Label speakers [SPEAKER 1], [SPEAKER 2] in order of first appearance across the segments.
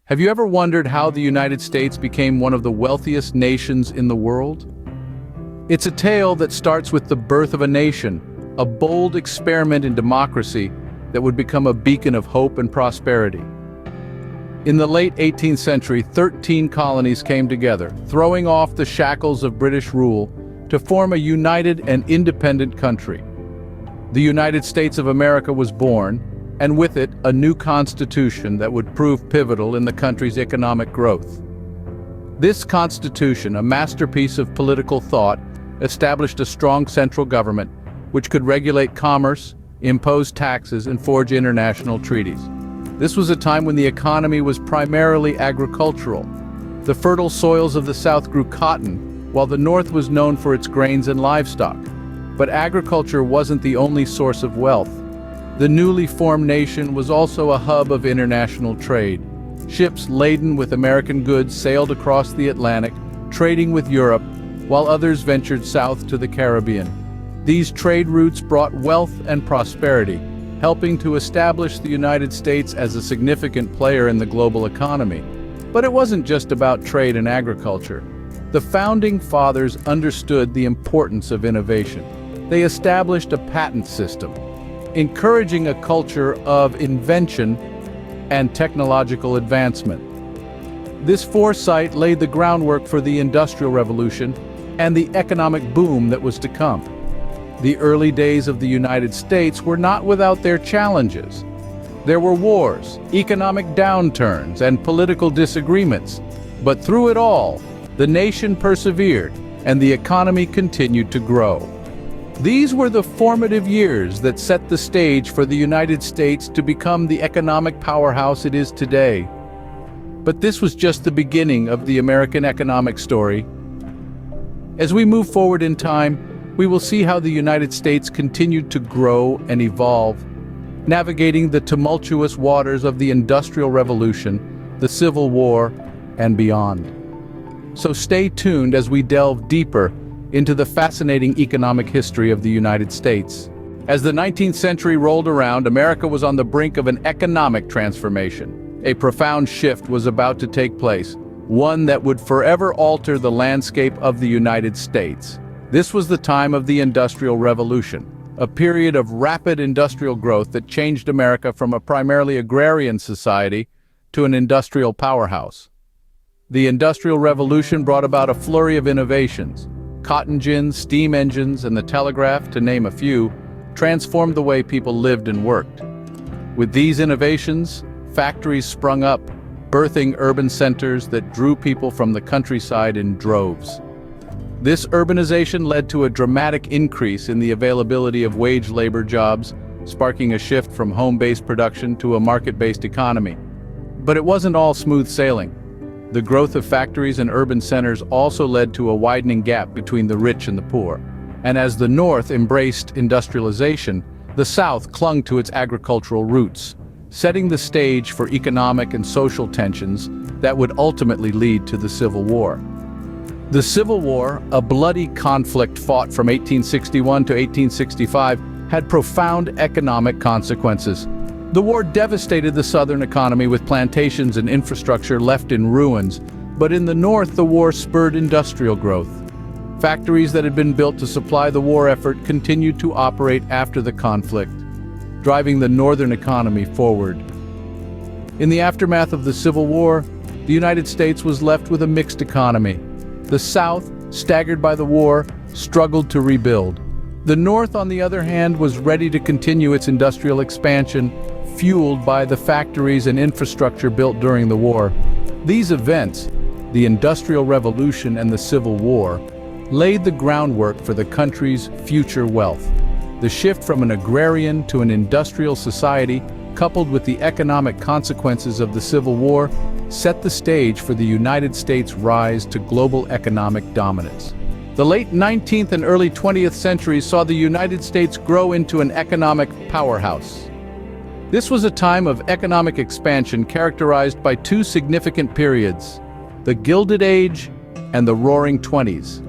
[SPEAKER 1] Have you ever wondered how the United States became one of the wealthiest nations in the world? It's a tale that starts with the birth of a nation, a bold experiment in democracy that would become a beacon of hope and prosperity. In the late 18th century, 13 colonies came together, throwing off the shackles of British rule to form a united and independent country. The United States of America was born, and with it, a new constitution that would prove pivotal in the country's economic growth. This constitution, a masterpiece of political thought, established a strong central government which could regulate commerce, impose taxes, and forge international treaties. This was a time when the economy was primarily agricultural. The fertile soils of the South grew cotton, while the North was known for its grains and livestock. But agriculture wasn't the only source of wealth. The newly formed nation was also a hub of international trade. Ships laden with American goods sailed across the Atlantic, trading with Europe, while others ventured south to the Caribbean. These trade routes brought wealth and prosperity, helping to establish the United States as a significant player in the global economy. But it wasn't just about trade and agriculture. The founding fathers understood the importance of innovation. They established a patent system, encouraging a culture of invention and technological advancement. This foresight laid the groundwork for the Industrial Revolution and the economic boom that was to come. The early days of the United States were not without their challenges. There were wars, economic downturns, and political disagreements. But through it all, the nation persevered, and the economy continued to grow. These were the formative years that set the stage for the United States to become the economic powerhouse it is today. But this was just the beginning of the American economic story. As we move forward in time, we will see how the United States continued to grow and evolve, navigating the tumultuous waters of the Industrial Revolution, the Civil War, and beyond. So stay tuned as we delve deeper into the fascinating economic history of the United States. As the 19th century rolled around, America was on the brink of an economic transformation. A profound shift was about to take place, one that would forever alter the landscape of the United States. This was the time of the Industrial Revolution, a period of rapid industrial growth that changed America from a primarily agrarian society to an industrial powerhouse. The Industrial Revolution brought about a flurry of innovations. Cotton gins, steam engines, and the telegraph, to name a few, transformed the way people lived and worked. With these innovations, factories sprung up, birthing urban centers that drew people from the countryside in droves. This urbanization led to a dramatic increase in the availability of wage labor jobs, sparking a shift from home-based production to a market-based economy. But it wasn't all smooth sailing. The growth of factories and urban centers also led to a widening gap between the rich and the poor. And as the North embraced industrialization, the South clung to its agricultural roots, setting the stage for economic and social tensions that would ultimately lead to the Civil War. The Civil War, a bloody conflict fought from 1861 to 1865, had profound economic consequences. The war devastated the Southern economy with plantations and infrastructure left in ruins, but in the North the war spurred industrial growth. Factories that had been built to supply the war effort continued to operate after the conflict, driving the Northern economy forward. In the aftermath of the Civil War, the United States was left with a mixed economy. The South, staggered by the war, struggled to rebuild. The North, on the other hand, was ready to continue its industrial expansion, fueled by the factories and infrastructure built during the war. These events, the Industrial Revolution and the Civil War, laid the groundwork for the country's future wealth. The shift from an agrarian to an industrial society, coupled with the economic consequences of the Civil War, set the stage for the United States' rise to global economic dominance. The late 19th and early 20th centuries saw the United States grow into an economic powerhouse. This was a time of economic expansion characterized by two significant periods: the Gilded Age and the Roaring Twenties.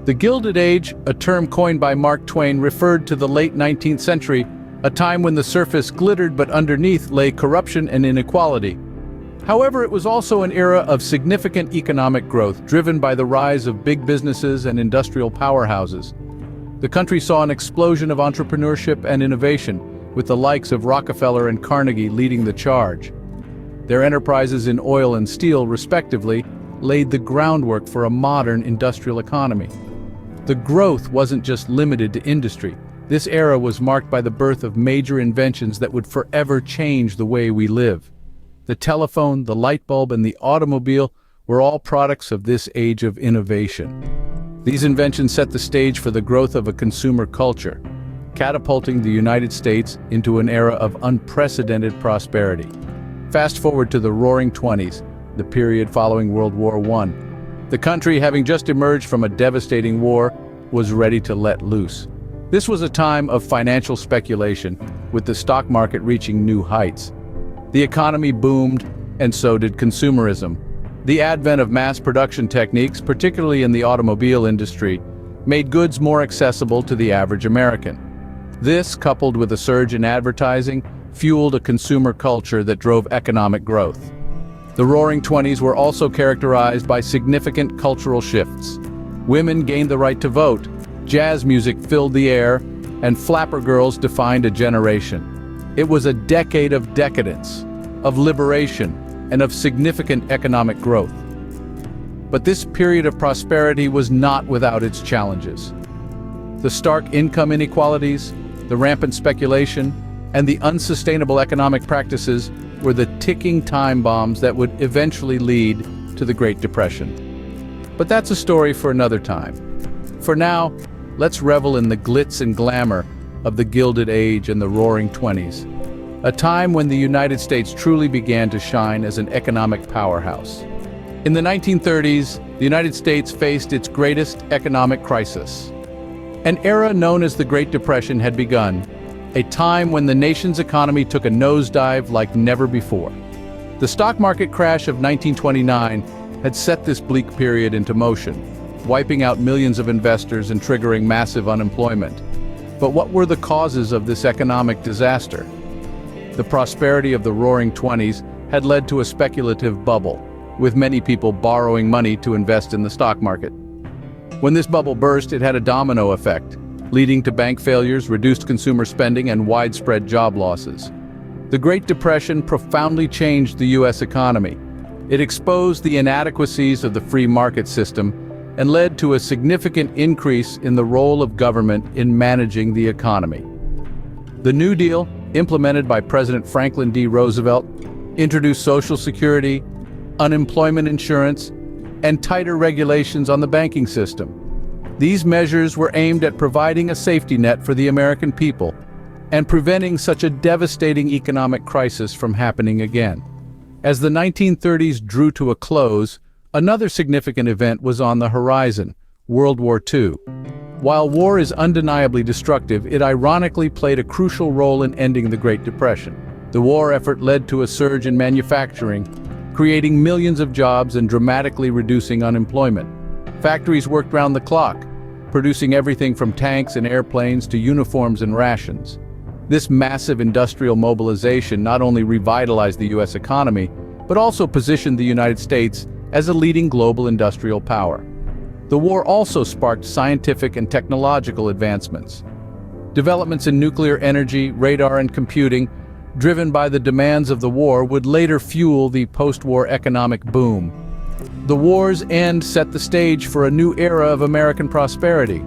[SPEAKER 1] The Gilded Age, a term coined by Mark Twain, referred to the late 19th century, a time when the surface glittered but underneath lay corruption and inequality. However, it was also an era of significant economic growth driven by the rise of big businesses and industrial powerhouses. The country saw an explosion of entrepreneurship and innovation, with the likes of Rockefeller and Carnegie leading the charge. Their enterprises in oil and steel, respectively, laid the groundwork for a modern industrial economy. The growth wasn't just limited to industry. This era was marked by the birth of major inventions that would forever change the way we live. The telephone, the light bulb, and the automobile were all products of this age of innovation. These inventions set the stage for the growth of a consumer culture, catapulting the United States into an era of unprecedented prosperity. Fast forward to the Roaring '20s, the period following World War I. The country, having just emerged from a devastating war, was ready to let loose. This was a time of financial speculation, with the stock market reaching new heights. The economy boomed, and so did consumerism. The advent of mass production techniques, particularly in the automobile industry, made goods more accessible to the average American. This, coupled with a surge in advertising, fueled a consumer culture that drove economic growth. The Roaring '20s were also characterized by significant cultural shifts. Women gained the right to vote, jazz music filled the air, and flapper girls defined a generation. It was a decade of decadence, of liberation, and of significant economic growth. But this period of prosperity was not without its challenges. The stark income inequalities, the rampant speculation, and the unsustainable economic practices were the ticking time bombs that would eventually lead to the Great Depression. But that's a story for another time. For now, let's revel in the glitz and glamour of the Gilded Age and the Roaring '20s, a time when the United States truly began to shine as an economic powerhouse. In the 1930s, the United States faced its greatest economic crisis. An era known as the Great Depression had begun, a time when the nation's economy took a nosedive like never before. The stock market crash of 1929 had set this bleak period into motion, wiping out millions of investors and triggering massive unemployment. But what were the causes of this economic disaster? The prosperity of the Roaring '20s had led to a speculative bubble, with many people borrowing money to invest in the stock market. When this bubble burst, it had a domino effect, leading to bank failures, reduced consumer spending, and widespread job losses. The Great Depression profoundly changed the U.S. economy. It exposed the inadequacies of the free market system and led to a significant increase in the role of government in managing the economy. The New Deal, implemented by President Franklin D. Roosevelt, introduced Social Security, unemployment insurance, and tighter regulations on the banking system. These measures were aimed at providing a safety net for the American people and preventing such a devastating economic crisis from happening again. As the 1930s drew to a close, another significant event was on the horizon: World War II. While war is undeniably destructive, it ironically played a crucial role in ending the Great Depression. The war effort led to a surge in manufacturing, creating millions of jobs and dramatically reducing unemployment. Factories worked round the clock, producing everything from tanks and airplanes to uniforms and rations. This massive industrial mobilization not only revitalized the U.S. economy, but also positioned the United States as a leading global industrial power. The war also sparked scientific and technological advancements. Developments in nuclear energy, radar, and computing, driven by the demands of the war, would later fuel the post-war economic boom. The war's end set the stage for a new era of American prosperity.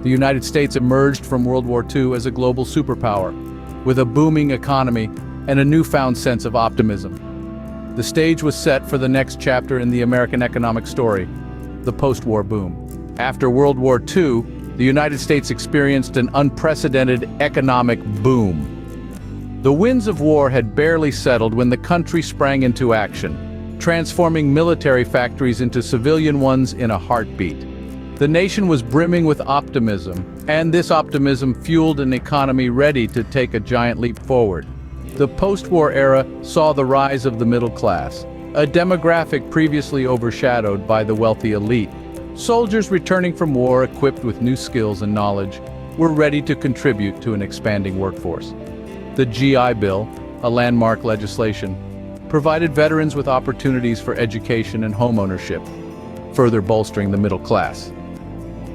[SPEAKER 1] The United States emerged from World War II as a global superpower, with a booming economy and a newfound sense of optimism. The stage was set for the next chapter in the American economic story: the post-war boom. After World War II, the United States experienced an unprecedented economic boom. The winds of war had barely settled when the country sprang into action, transforming military factories into civilian ones in a heartbeat. The nation was brimming with optimism, and this optimism fueled an economy ready to take a giant leap forward. The post-war era saw the rise of the middle class, a demographic previously overshadowed by the wealthy elite. Soldiers returning from war equipped with new skills and knowledge were ready to contribute to an expanding workforce. The GI Bill, a landmark legislation, provided veterans with opportunities for education and homeownership, further bolstering the middle class.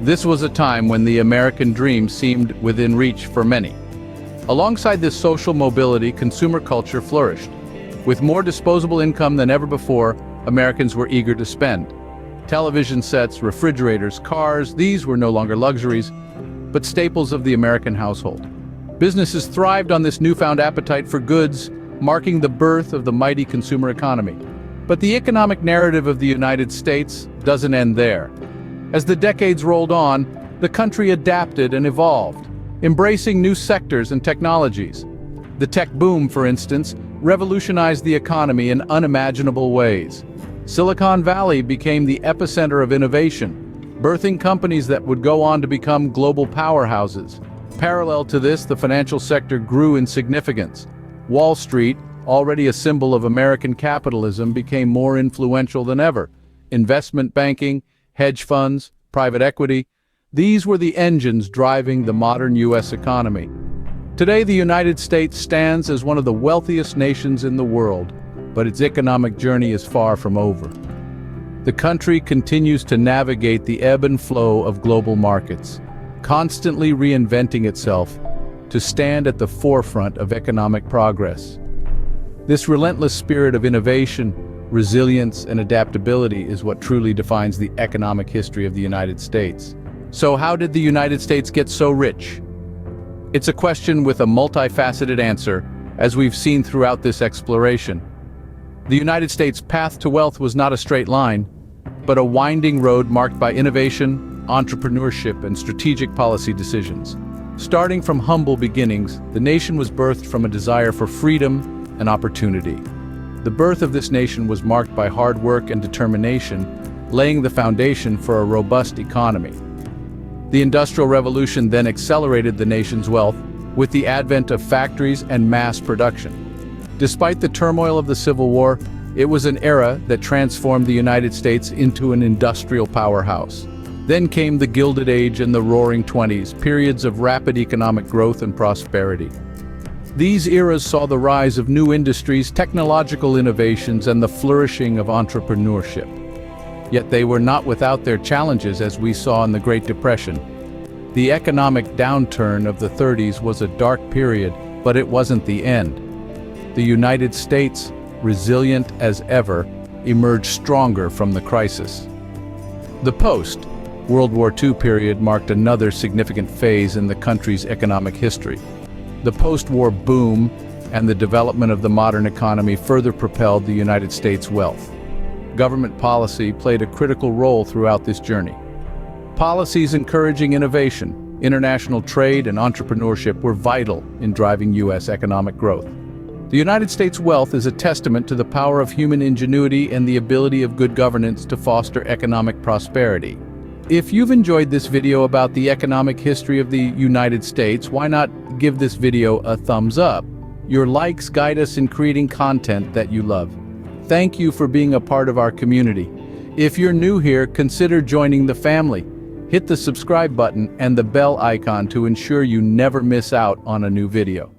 [SPEAKER 1] This was a time when the American dream seemed within reach for many. Alongside this social mobility, consumer culture flourished. With more disposable income than ever before, Americans were eager to spend. Television sets, refrigerators, cars, these were no longer luxuries, but staples of the American household. Businesses thrived on this newfound appetite for goods, marking the birth of the mighty consumer economy. But the economic narrative of the United States doesn't end there. As the decades rolled on, the country adapted and evolved, embracing new sectors and technologies. The tech boom, for instance, revolutionized the economy in unimaginable ways. Silicon Valley became the epicenter of innovation, birthing companies that would go on to become global powerhouses. Parallel to this, the financial sector grew in significance. Wall Street, already a symbol of American capitalism, became more influential than ever. Investment banking, hedge funds, private equity, these were the engines driving the modern U.S. economy. Today, the United States stands as one of the wealthiest nations in the world, but its economic journey is far from over. The country continues to navigate the ebb and flow of global markets, constantly reinventing itself to stand at the forefront of economic progress. This relentless spirit of innovation, resilience, and adaptability is what truly defines the economic history of the United States. So how did the United States get so rich? It's a question with a multifaceted answer, as we've seen throughout this exploration. The United States' path to wealth was not a straight line, but a winding road marked by innovation, entrepreneurship, and strategic policy decisions. Starting from humble beginnings, the nation was birthed from a desire for freedom and opportunity. The birth of this nation was marked by hard work and determination, laying the foundation for a robust economy. The Industrial Revolution then accelerated the nation's wealth with the advent of factories and mass production. Despite the turmoil of the Civil War, it was an era that transformed the United States into an industrial powerhouse. Then came the Gilded Age and the Roaring Twenties, periods of rapid economic growth and prosperity. These eras saw the rise of new industries, technological innovations, and the flourishing of entrepreneurship. Yet they were not without their challenges, as we saw in the Great Depression. The economic downturn of the 30s was a dark period, but it wasn't the end. The United States, resilient as ever, emerged stronger from the crisis. The post-World War II period marked another significant phase in the country's economic history. The post-war boom and the development of the modern economy further propelled the United States' wealth. Government policy played a critical role throughout this journey. Policies encouraging innovation, international trade, and entrepreneurship were vital in driving U.S. economic growth. The United States' wealth is a testament to the power of human ingenuity and the ability of good governance to foster economic prosperity. If you've enjoyed this video about the economic history of the United States, why not give this video a thumbs up? Your likes guide us in creating content that you love. Thank you for being a part of our community. If you're new here, consider joining the family. Hit the subscribe button and the bell icon to ensure you never miss out on a new video.